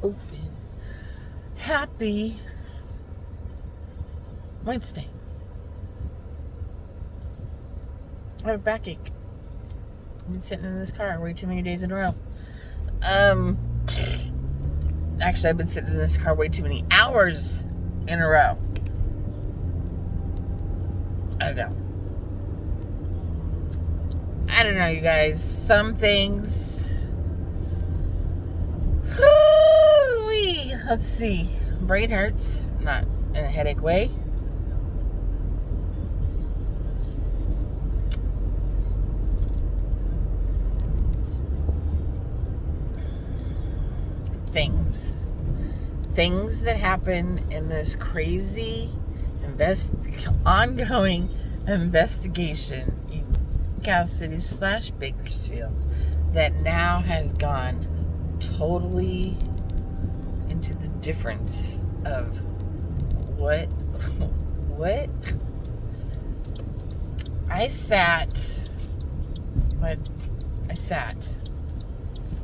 open. Happy Wednesday. I have a backache. I've been sitting in this car way too many days in a row. Actually, I've been sitting in this car way too many hours in a row. I don't know, you guys. Some things. Let's see. Brain hurts. Not in a headache way. Things that happen in this crazy ongoing investigation in Cal City / Bakersfield that now has gone totally into the difference of what I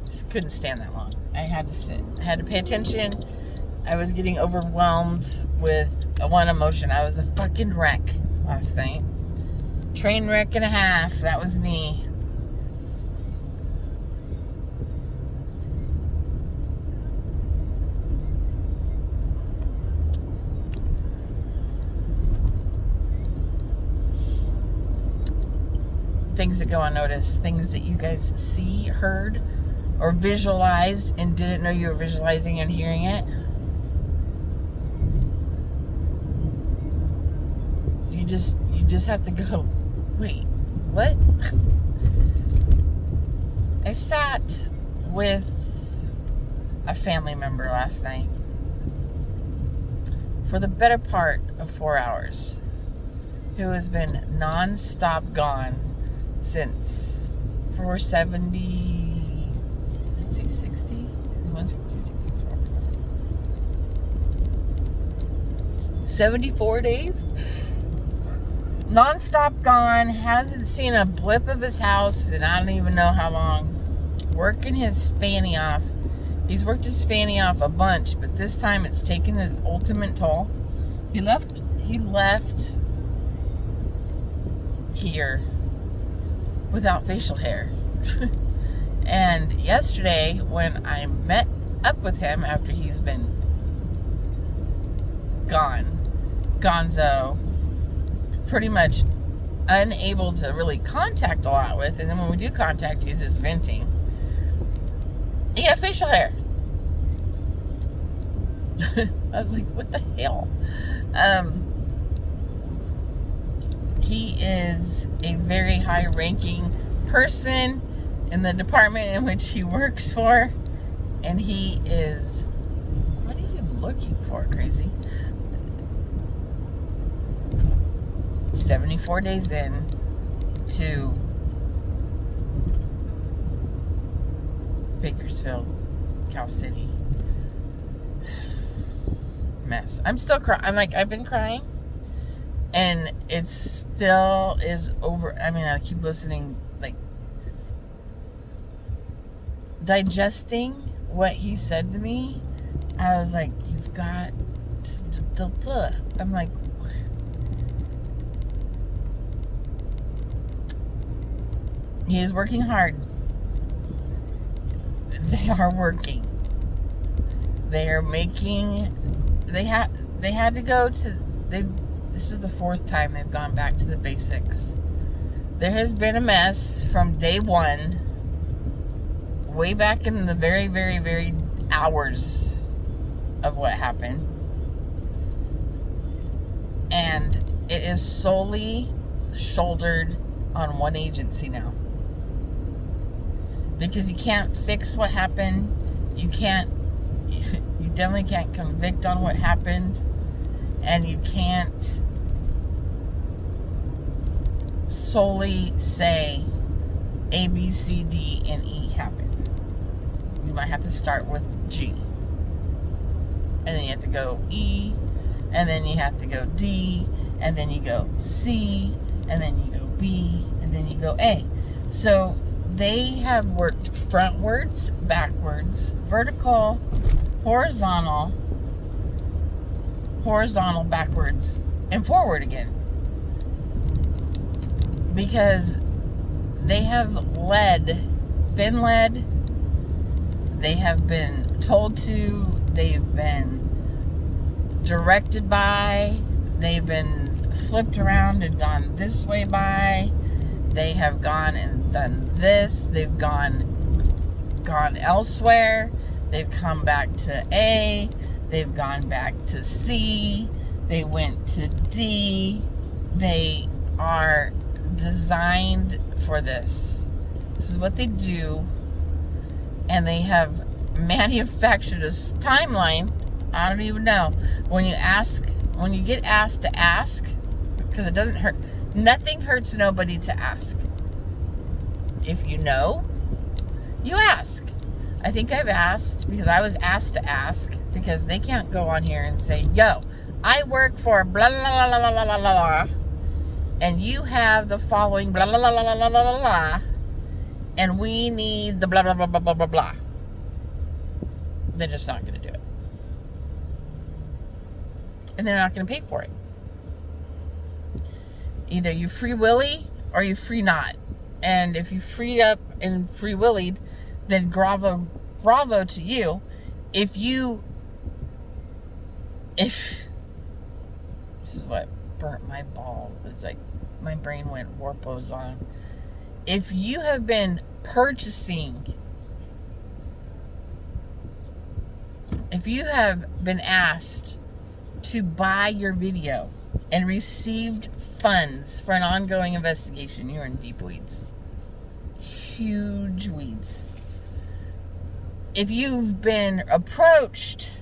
just couldn't stand that long. I had to sit. I had to pay attention. I was getting overwhelmed with one emotion. I was a fucking wreck last night. Train wreck and a half. That was me. Things that go unnoticed. Things that you guys see, heard, or visualized and didn't know you were visualizing and hearing it. You just have to go, wait, what? I sat with a family member last night for the better part of 4 hours, who has been non-stop gone since 470, 60, 61, 62, 64, 74 days? Non-stop gone, hasn't seen a blip of his house in I don't even know how long. Working his fanny off. He's worked his fanny off a bunch, but this time it's taken his ultimate toll. He left here without facial hair. And yesterday, when I met up with him after he's been gonzo, pretty much unable to really contact a lot with, and then when we do contact, he's just venting. He had facial hair. I was like, what the hell? He is a very high-ranking person in the department in which he works for, and he is, what are you looking for, crazy? 74 days in to Bakersfield, Cal City. Mess. I'm still crying. I've been crying, and it still is over. I mean, I keep listening, digesting what he said to me. I was like, you've got I'm like, he is working hard. They are working. They are making. They had to go to. This is the 4th time they've gone back to the basics. There has been a mess from day one. Way back in the very, very, very hours of what happened, and it is solely shouldered on one agency now. Because you can't fix what happened. You definitely can't convict on what happened. And you can't solely say A, B, C, D, and E happened. You might have to start with G. And then you have to go E. And then you have to go D. And then you go C. And then you go B. And then you go A. So they have worked frontwards, backwards, vertical, horizontal, backwards, and forward again. Because they have been led, they have been told to, they've been directed by, they've been flipped around and gone this way by, they have gone and done this, they've gone elsewhere, they've come back to A, they've gone back to C, they went to D. They are designed for this. This is what they do, and they have manufactured a timeline. I don't even know. When you get asked to ask, because it doesn't hurt, nothing hurts nobody to ask. If you know, you ask. I think I've asked because I was asked to ask, because they can't go on here and say, yo, I work for blah blah blah blah blah blah blah, and you have the following blah blah blah blah blah blah blah, and we need the blah blah blah blah blah blah blah. They're just not going to do it, and they're not going to pay for it. Either you free willy or you free not. And if you freed up and free willied, then bravo to you. If this is what burnt my balls. It's like my brain went warpozon. If you have been purchasing, if you have been asked to buy your video and received funds for an ongoing investigation, you're in deep weeds. Huge weeds. If you've been approached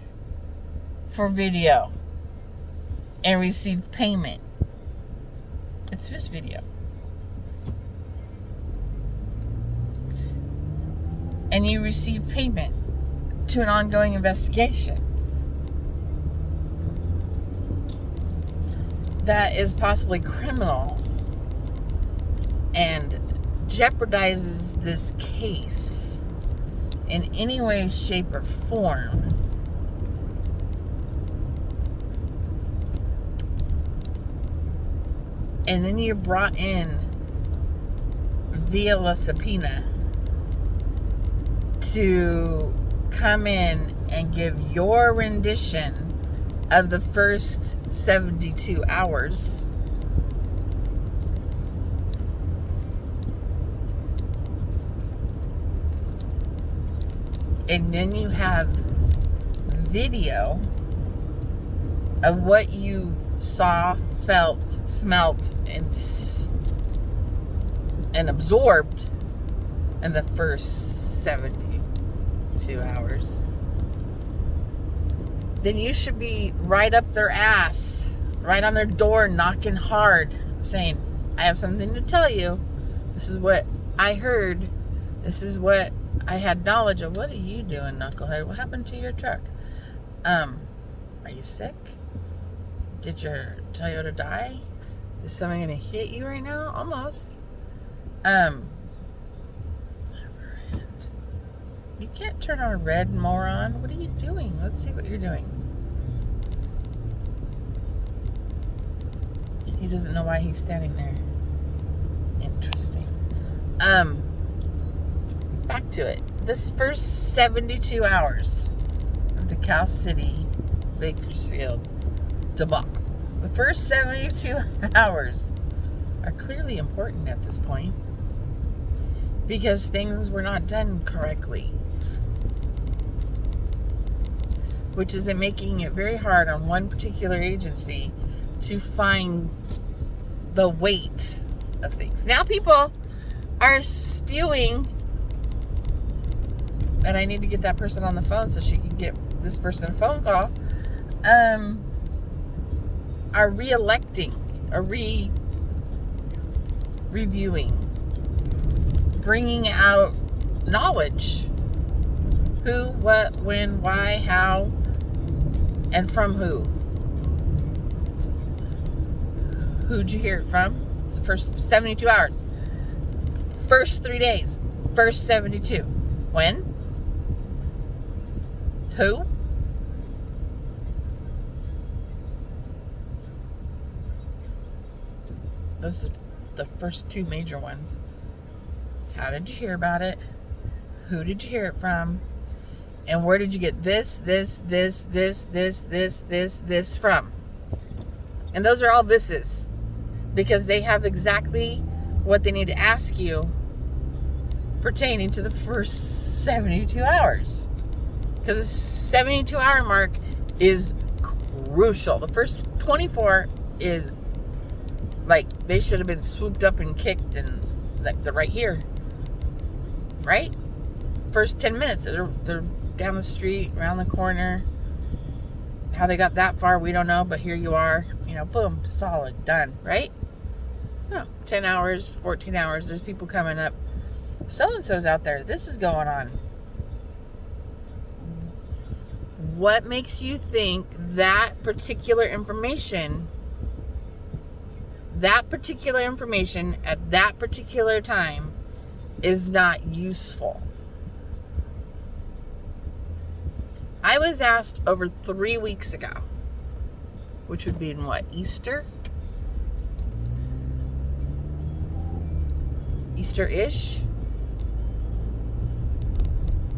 for video and received payment, it's just video. And you receive payment to an ongoing investigation, that is possibly criminal and jeopardizes this case in any way, shape, or form, and then you're brought in via la subpoena to come in and give your rendition of the first 72 hours, and then you have video of what you saw, felt, smelt, and absorbed in the first 72 hours, then you should be right up their ass, right on their door, knocking hard, saying, I have something to tell you. This is what I heard. This is what I had knowledge of. What are you doing, knucklehead? What happened to your truck? Are you sick? Did your Toyota die? Is something gonna hit you right now? Almost. You can't turn on red, moron. What are you doing? Let's see what you're doing. He doesn't know why he's standing there. Interesting. Back to it. This first 72 hours of the Cal City Bakersfield debacle. The first 72 hours are clearly important at this point, because things were not done correctly, which is making it very hard on one particular agency to find the weight of things. Now people are spewing, and I need to get that person on the phone so she can get this person a phone call, are re-electing, or reviewing, bringing out knowledge. Who, what, when, why, how, and from who. Who'd you hear it from? It's the first 72 hours. First 3 days. First 72. When? Who? Those are the first two major ones. How did you hear about it? Who did you hear it from? And where did you get this from? And those are all thises. Because they have exactly what they need to ask you pertaining to the first 72 hours. Because the 72-hour mark is crucial. The first 24 is like they should have been swooped up and kicked, and like they're right here. Right? First 10 minutes, they're down the street, around the corner. How they got that far, we don't know, but here you are. You know, boom, solid, done, right? No, 10 hours, 14 hours, there's people coming up. So-and-so's out there. This is going on. What makes you think that particular information at that particular time is not useful? I was asked over 3 weeks ago, which would be in what, Easter-ish?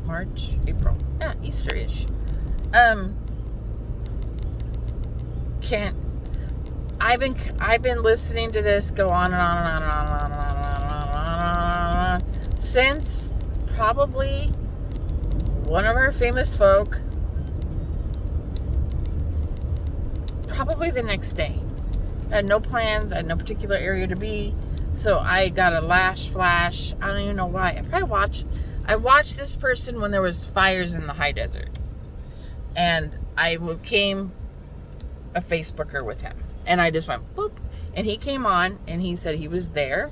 March, April. Yeah, Easter-ish. I've been listening to this go on and on and on and on and on and on and on since probably one of our famous folk, probably the next day. I had no plans, I had no particular area to be, so I got a flash. I don't even know why. I watched this person when there was fires in the high desert. And I became a Facebooker with him. And I just went, boop. And he came on, and he said he was there.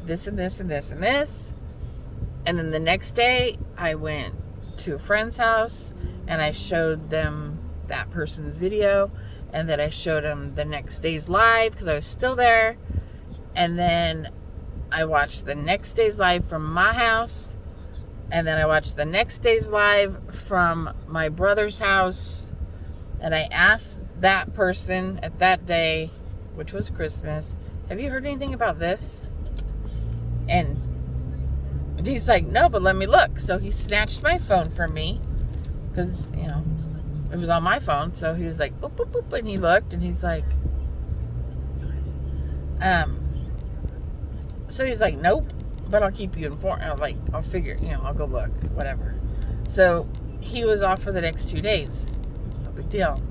This and this and this and this. And then the next day, I went to a friend's house, and I showed them that person's video. And then I showed them the next day's live, because I was still there. And then I watched the next day's live from my house. And then I watched the next day's live from my brother's house. And I asked that person at that day, which was Christmas, have you heard anything about this? And he's like, no, but let me look. So he snatched my phone from me because, you know, it was on my phone. So he was like, boop, boop, boop. And he looked and he's like, so he's like, nope. But I'll keep you informed. I'll figure, you know, I'll go look, whatever. So he was off for the next 2 days. No big deal.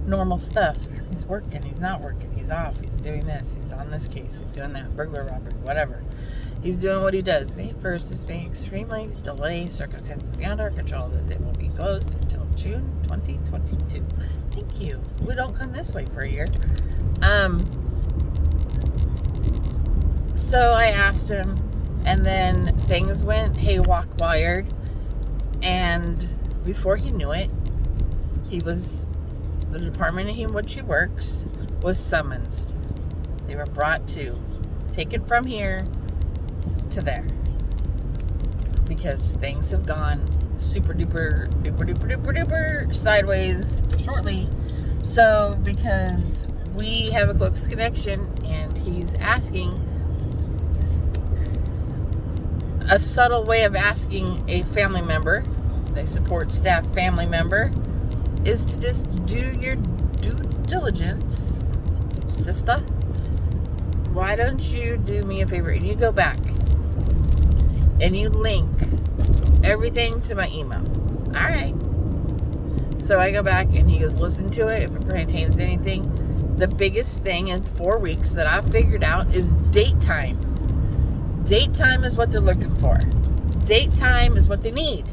Normal stuff. He's working, he's not working, he's off, he's doing this, he's on this case, he's doing that, burglar, robbery, whatever. He's doing what he does. May 1st is being extremely delayed, circumstances beyond our control, that they will be closed until June 2022. Thank you. We don't come this way for a year. So I asked him, and then things went haywire, and before he knew it, the department in which he works was summoned. They were brought to take it from here to there, because things have gone super duper sideways shortly. So because we have a close connection, and he's asking a subtle way of asking a family member, a support staff family member, is to just do your due diligence. Sister, why don't you do me a favor and you go back and you link everything to my email? Alright. So I go back and he goes, listen to it. If it contains anything, the biggest thing in 4 weeks that I've figured out is date time. Date time is what they're looking for. Date time is what they need.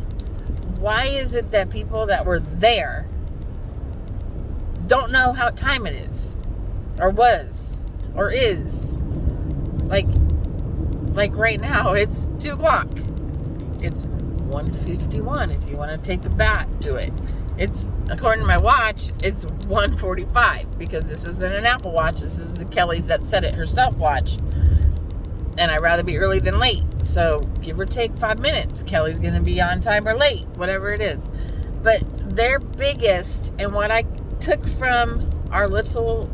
Why is it that people that were there don't know how time it is, or was, or is? Like right now, it's 2 o'clock. It's 1:51 if you want to take a bat to it. It's, according to my watch, it's 1:45, because this isn't an Apple Watch. This is the Kelly that said it herself watch. And I'd rather be early than late. So give or take 5 minutes. Kelly's going to be on time or late, whatever it is. But their biggest, and what I took from our little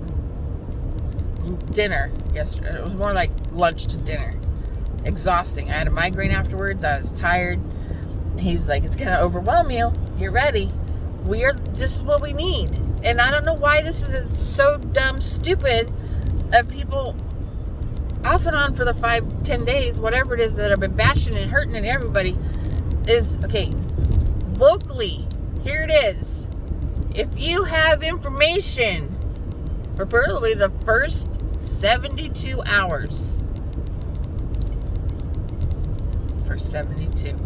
dinner yesterday. It was more like lunch to dinner. Exhausting. I had a migraine afterwards. I was tired. He's like, it's going to overwhelm you. You're ready. This is what we need. And I don't know why this is so dumb, stupid of people off and on for the 5-10 days, whatever it is that have been bashing and hurting and everybody is, okay, locally, here it is. If you have information for probably the first 72 hours, for 72,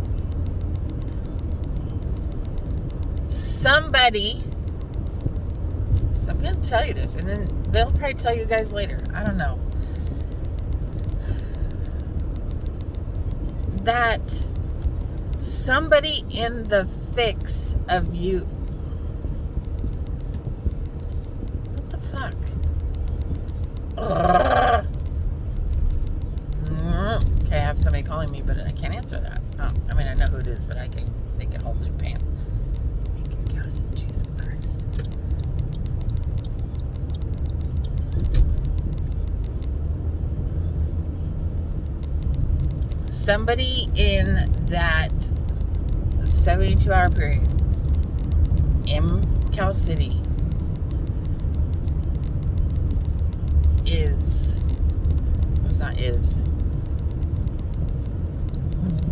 I'm going to tell you this, and then they'll probably tell you guys later. I don't know. That somebody in the fix of you. What the fuck? Okay, I have somebody calling me, but I can't answer that. Oh, I mean, I know who it is, but they can hold their pan. Jesus Christ. Somebody in that 72-hour period in Cal City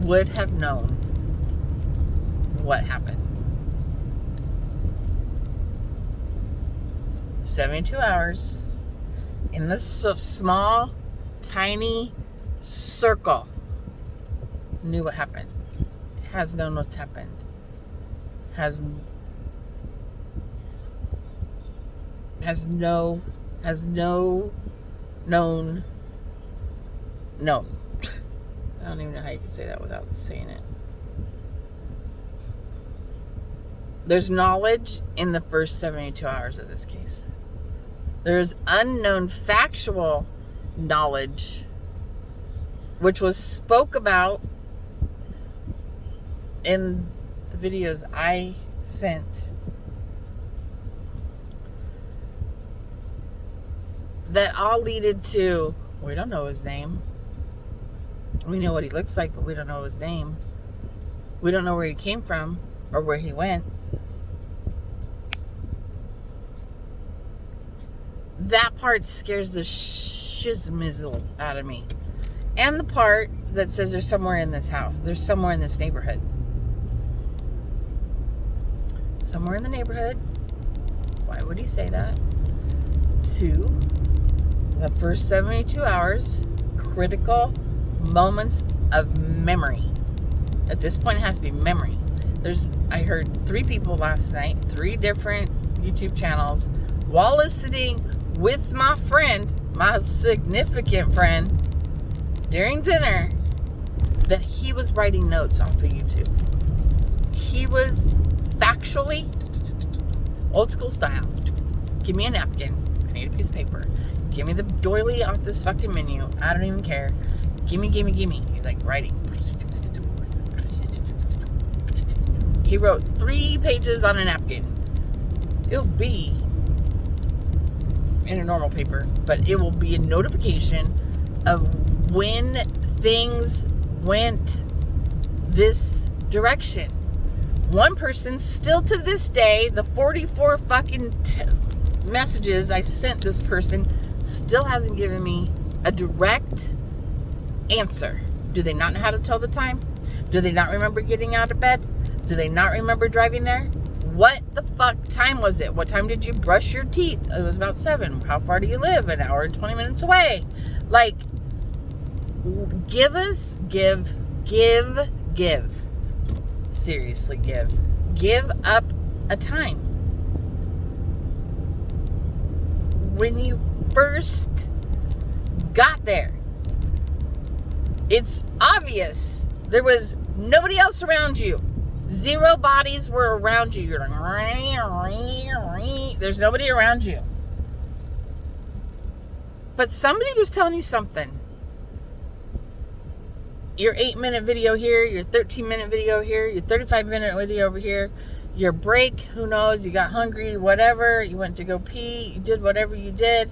would have known what happened. 72 hours in this small, tiny circle. Knew what happened. Has known what's happened. Has known. I don't even know how you can say that without saying it. There's knowledge in the first 72 hours of this case. There's unknown factual knowledge, which was spoke about in the videos I sent, that all leaded to, we don't know his name. We know what he looks like, but we don't know his name. We don't know where he came from or where he went. That part scares the shizmizzle out of me. And the part that says there's somewhere in this house. There's somewhere in this neighborhood. Somewhere in the neighborhood. Why would he say that? 2, the first 72 hours, critical moments of memory. At this point, it has to be memory. I heard 3 people last night, 3 different YouTube channels, while listening with my friend, my significant friend, during dinner, that he was writing notes off of YouTube. He was factually, old school style. Give me a napkin. I need a piece of paper. Give me the doily off this fucking menu. I don't even care. Gimme. He's like writing. He wrote 3 pages on a napkin. It'll be in a normal paper, but it will be a notification of when things went this direction. One person, still to this day, the 44 fucking messages I sent this person, still hasn't given me a direct answer. Do they not know how to tell the time? Do they not remember getting out of bed? Do they not remember driving there? What the fuck time was it? What time did you brush your teeth? It was about 7. How far do you live? An hour and 20 minutes away. Like, give. Seriously, give. Give up a time. When you first got there, it's obvious there was nobody else around you. 0 bodies were around you. You're like, there's nobody around you. But somebody was telling you something. Your 8-minute video here, your 13-minute video here, your 35-minute video over here, your break, who knows, you got hungry, whatever, you went to go pee, you did whatever you did,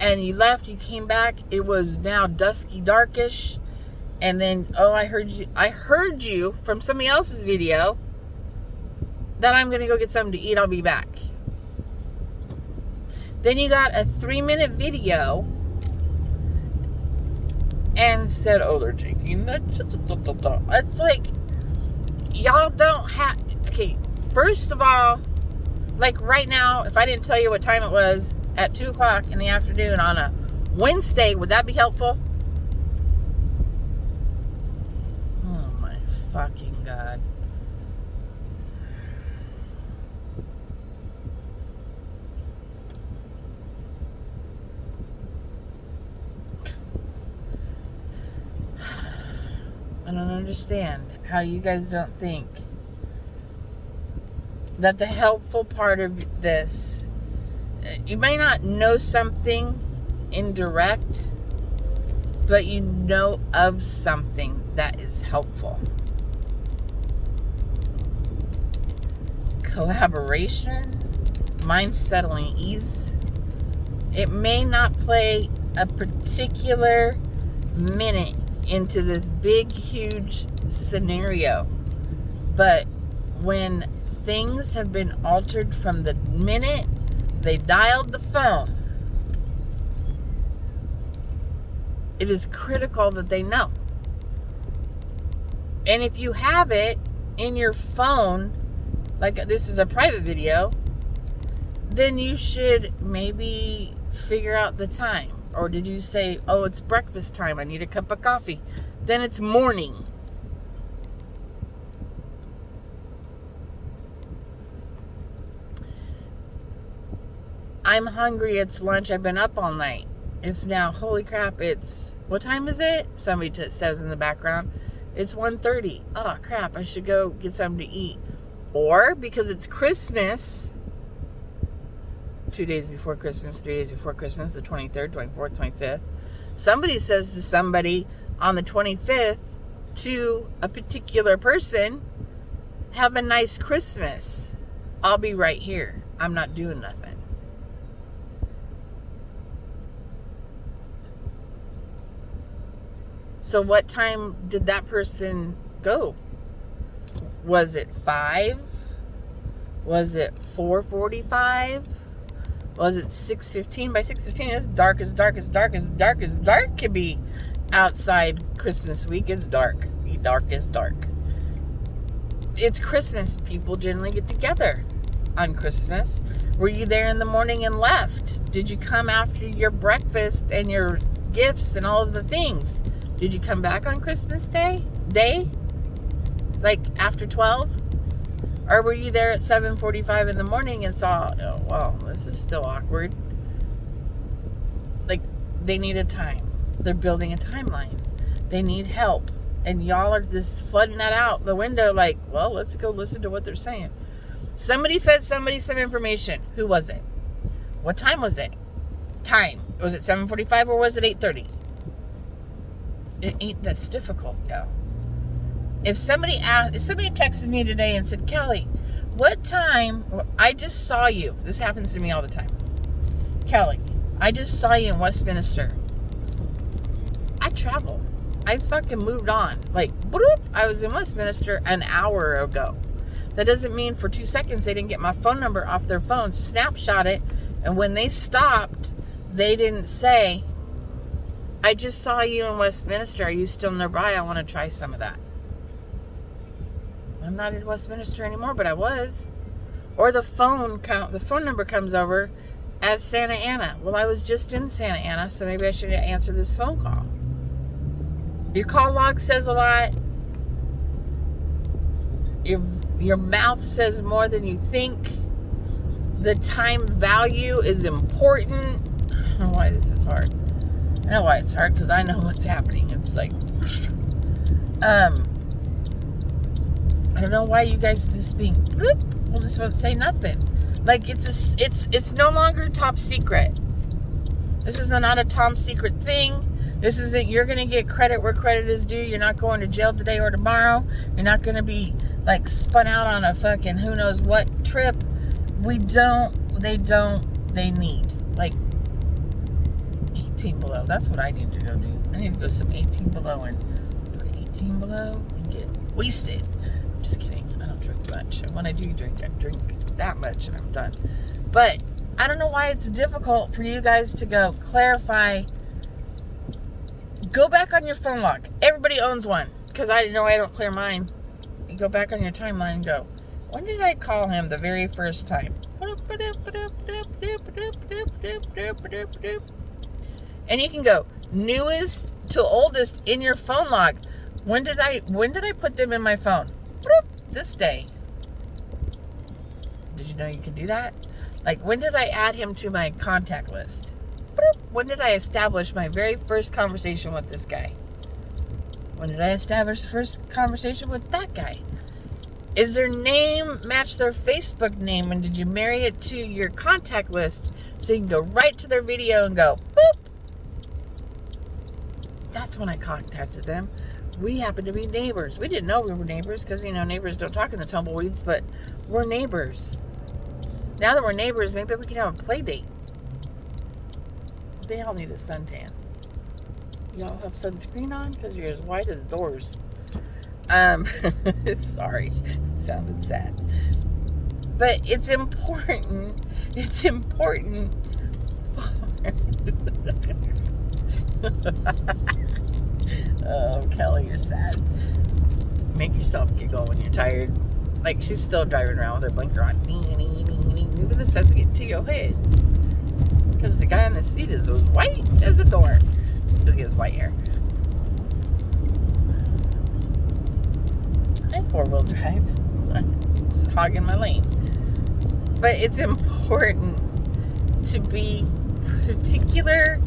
and you left, you came back, it was now dusky, darkish, and then, oh, I heard you from somebody else's video that I'm going to go get something to eat, I'll be back. Then you got a 3-minute video and said, oh, they're taking that. It's like, y'all don't have, okay, first of all, like right now, if I didn't tell you what time it was at 2 o'clock in the afternoon on a Wednesday, would that be helpful? Oh my fucking God. I don't understand how you guys don't think that the helpful part of this, you may not know something indirect, but you know of something that is helpful. Collaboration, mind settling ease. It may not play a particular minute into this big, huge scenario, but when things have been altered from the minute they dialed the phone, it is critical that they know. And if you have it in your phone, like this is a private video, then you should maybe figure out the time. Or did you say, oh, it's breakfast time, I need a cup of coffee? Then it's morning. I'm hungry, it's lunch, I've been up all night. It's now, holy crap, it's, what time is it? Somebody says in the background, it's 1:30. Oh crap, I should go get something to eat. Or because it's Christmas, 2 days before Christmas, 3 days before Christmas, the 23rd, 24th, 25th. Somebody says to somebody on the 25th to a particular person, have a nice Christmas. I'll be right here. I'm not doing nothing. So what time did that person go? Was it 5? Was it 4:45? Was it 6:15? By 6:15, it's dark as dark can be outside Christmas week. It's dark. Dark is dark. It's Christmas. People generally get together on Christmas. Were you there in the morning and left? Did you come after your breakfast and your gifts and all of the things? Did you come back on Christmas Day? Like after 12? Or were you there at 7:45 in the morning and saw, oh, well, this is still awkward. Like, they need a time. They're building a timeline. They need help. And y'all are just flooding that out the window like, well, let's go listen to what they're saying. Somebody fed somebody some information. Who was it? What time was it? Time. Was it 7:45 or was it 8:30? It ain't that's difficult, y'all. If somebody texted me today and said, Kelly, what time, I just saw you. This happens to me all the time. Kelly, I just saw you in Westminster. I travel. I fucking moved on. Like, bloop, I was in Westminster an hour ago. That doesn't mean for 2 seconds they didn't get my phone number off their phone, snapshot it, and when they stopped, they didn't say, I just saw you in Westminster. Are you still nearby? I want to try some of that. I'm not in Westminster anymore, but I was. Or the phone number comes over as Santa Ana. Well, I was just in Santa Ana, so maybe I should answer this phone call. Your call log says a lot. Your mouth says more than you think. The time value is important. I don't know why this is hard. I know why it's hard, because I know what's happening. It's like, I don't know why you guys just think, bloop, we'll just won't say nothing. Like it's no longer top secret. This is not a top secret thing. This isn't, you're going to get credit where credit is due. You're not going to jail today or tomorrow. You're not going to be like spun out on a fucking who knows what trip. They need. Like, 18 below. That's what I need to go do. I need to go some 18 below and go to 18 below and get wasted. I'm just kidding. I don't drink much. And when I do drink, I drink that much and I'm done. But I don't know why it's difficult for you guys to go clarify. Go back on your phone log. Everybody owns one. Because I know I don't clear mine. You go back on your timeline and go, when did I call him the very first time? And you can go newest to oldest in your phone log. When did I put them in my phone? This day. Did you know you can do that? Like, when did I add him to my contact list? When did I establish my very first conversation with this guy? When did I establish the first conversation with that guy? Is their name match their Facebook name? And did you marry it to your contact list so you can go right to their video and go, boop? That's when I contacted them. We happen to be neighbors. We didn't know we were neighbors because, neighbors don't talk in the tumbleweeds, but we're neighbors. Now that we're neighbors, maybe we can have a play date. They all need a suntan. Y'all have sunscreen on because you're as white as doors. Sorry, it sounded sad. But it's important. It's important. Oh, Kelly, you're sad. Make yourself giggle when you're tired. Like, she's still driving around with her blinker on. Look at the sun's getting to your head. Because the guy on the seat is as white as the door. Look at his white hair. I have 4-wheel drive. It's hogging my lane. But it's important to be particular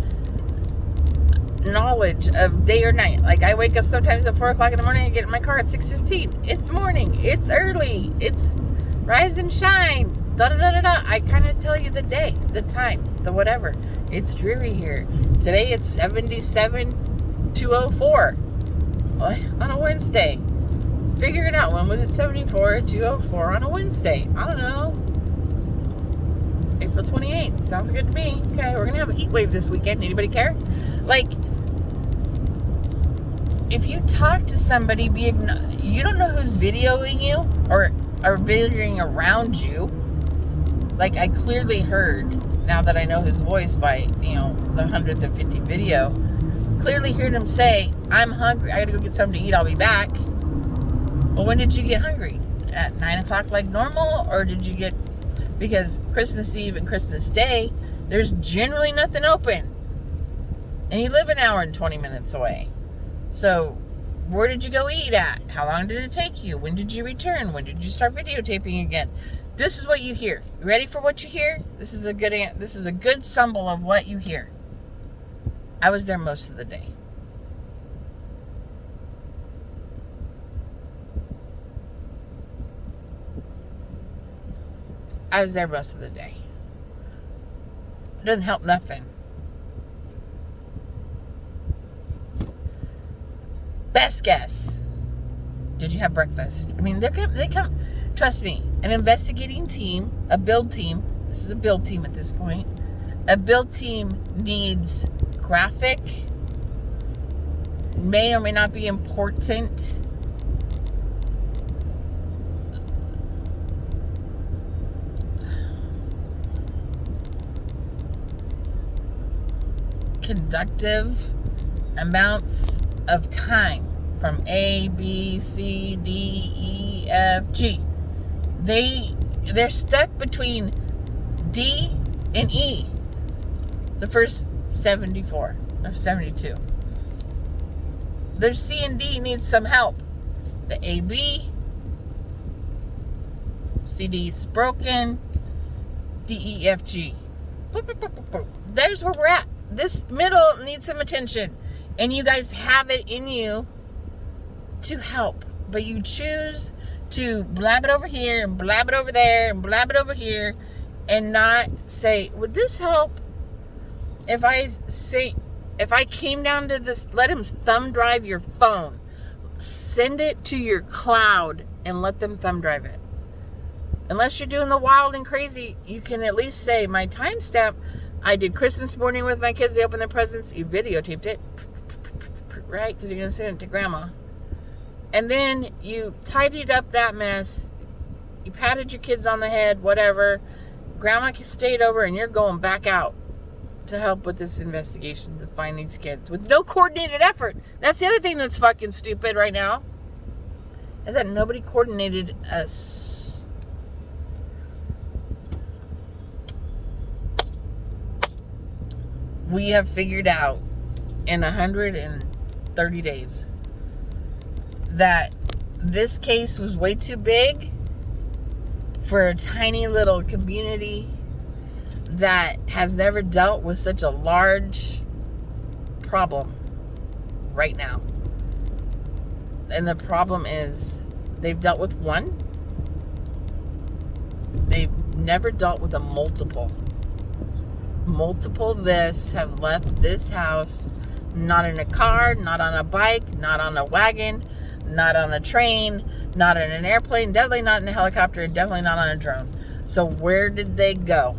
knowledge of day or night. Like, I wake up sometimes at 4 o'clock in the morning and get in my car at 6:15. It's morning. It's early. It's rise and shine. Da-da-da-da-da. I kind of tell you the day, the time, the whatever. It's dreary here. Today it's 77,204 on a Wednesday. Figure it out. When was it 74,204 on a Wednesday? I don't know. April 28th. Sounds good to me. Okay, we're going to have a heat wave this weekend. Anybody care? Like, if you talk to somebody, you don't know who's videoing you or are videoing around you. Like, I clearly heard, now that I know his voice by, the 150th video, clearly heard him say, I'm hungry, I gotta go get something to eat, I'll be back. Well, when did you get hungry? At 9 o'clock like normal? Or did you get, because Christmas Eve and Christmas Day, there's generally nothing open. And you live an hour and 20 minutes away. So, where did you go eat at? How long did it take you? When did you return? When did you start videotaping again? This is what you hear. You ready for what you hear? This is a good symbol of what you hear. I was there most of the day. I was there most of the day. It doesn't help nothing. Best guess. Did you have breakfast? I mean, they come. Trust me, an investigating team, a build team. This is a build team at this point. A build team needs graphic. May or may not be important. Conductive amounts of time from A, B, C, D, E, F, G. They're stuck between D and E. The first 74 of 72. Their C and D needs some help. The AB, CD's broken. D, E, F, G. There's where we're at. This middle needs some attention. And you guys have it in you to help. But you choose to blab it over here and blab it over there and blab it over here and not say, would this help if I came down to this, let him thumb drive your phone, send it to your cloud and let them thumb drive it. Unless you're doing the wild and crazy, you can at least say my timestamp I did Christmas morning with my kids. They opened their presents. You videotaped it, right? Because you're going to send it to grandma. And then you tidied up that mess. You patted your kids on the head, whatever. Grandma stayed over, and you're going back out to help with this investigation to find these kids with no coordinated effort. That's the other thing that's fucking stupid right now, is that nobody coordinated us. We have figured out in 130 days that this case was way too big for a tiny little community that has never dealt with such a large problem right now. And the problem is they've dealt with one. They've never dealt with a multiple. Multiple this have left this house, not in a car, not on a bike, not on a wagon, not on a train, not in an airplane, definitely not in a helicopter, definitely not on a drone. So where did they go?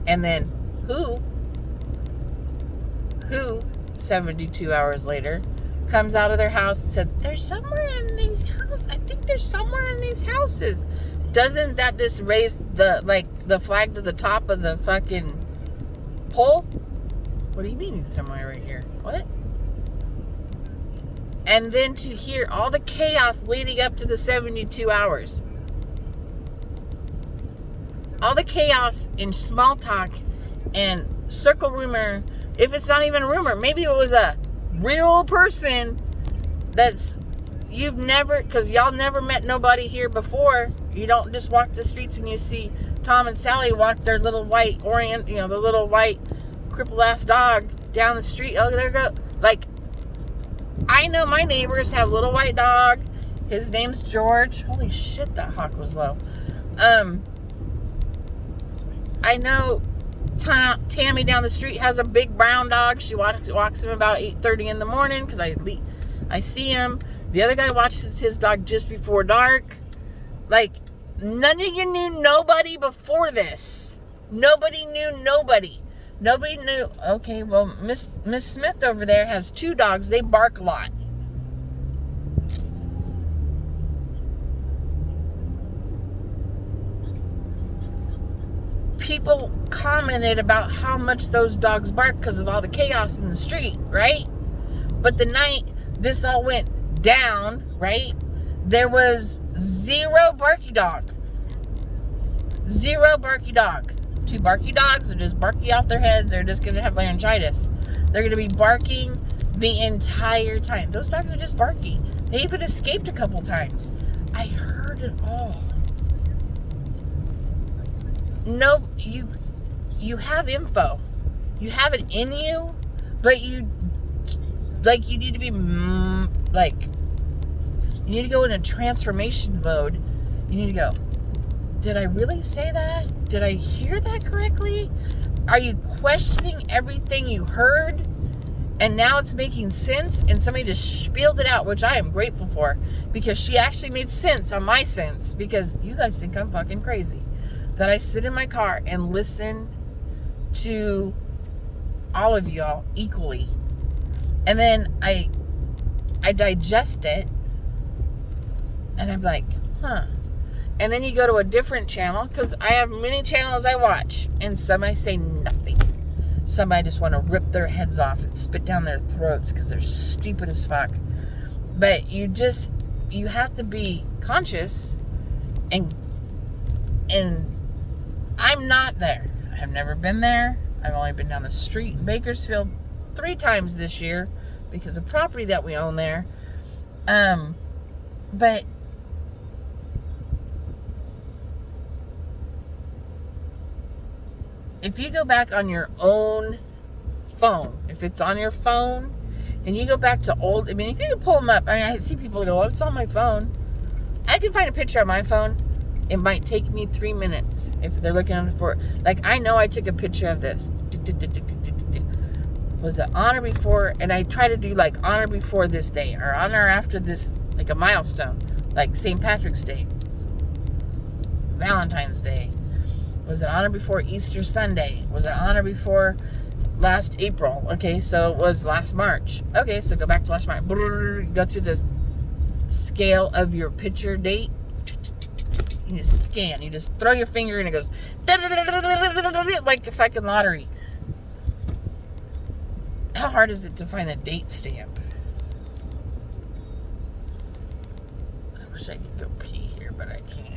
And then who 72 hours later comes out of their house and said, there's somewhere in these houses. I think there's somewhere in these houses. Doesn't that just raise the flag to the top of the fucking pole? What do you mean he's somewhere right here? What? And then to hear all the chaos leading up to the 72 hours. All the chaos in small talk and circle rumor. If it's not even a rumor, maybe it was a real person that's you've never, because y'all never met nobody here before. You don't just walk the streets and you see Tom and Sally walk their little white the little white crippled ass dog down the street. Oh, there go. Like, I know my neighbors have a little white dog. His name's George. Holy shit, that hawk was low. I know Tammy down the street has a big brown dog. She walks him about 8:30 in the morning because I see him. The other guy watches his dog just before dark. Like, none of you knew nobody before this. Nobody knew nobody. Nobody knew. Okay, well, Miss Smith over there has 2 dogs. They bark a lot. People commented about how much those dogs bark because of all the chaos in the street, right? But the night this all went down, right, there was 0 barky dog. 0 barky dog. 2 barky dogs are just barky off their heads. They're just going to have laryngitis. They're going to be barking the entire time. Those dogs are just barky. They even escaped a couple times. I heard it all. No, you have info. You have it in you, but you need to be, you need to go in a transformation mode. You need to go, did I really say that? Did I hear that correctly? Are you questioning everything you heard? And now it's making sense, and somebody just spieled it out, which I am grateful for, because she actually made sense on my sense, because you guys think I'm fucking crazy. That I sit in my car and listen to all of y'all equally. And then I digest it, and I'm like, huh. And then you go to a different channel, because I have many channels I watch, and some I say nothing. Some I just want to rip their heads off and spit down their throats because they're stupid as fuck. But you have to be conscious, and I'm not there. I've never been there. I've only been down the street in Bakersfield 3 times this year because of property that we own there. But if you go back on your own phone, if it's on your phone, and you go back to old, if you can pull them up. I see people go, oh, it's on my phone. I can find a picture on my phone. It might take me 3 minutes if they're looking for, I know I took a picture of this. Was it on or before? And I try to do on or before this day, or on or after this, a milestone, like St. Patrick's Day, Valentine's Day, Was it on or before Easter Sunday? Was it on or before last April? Okay, so it was last March. Okay, so go back to last March. Go through this scale of your picture date. You just scan. You just throw your finger and it goes like a fucking lottery. How hard is it to find a date stamp? I wish I could go pee here, but I can't.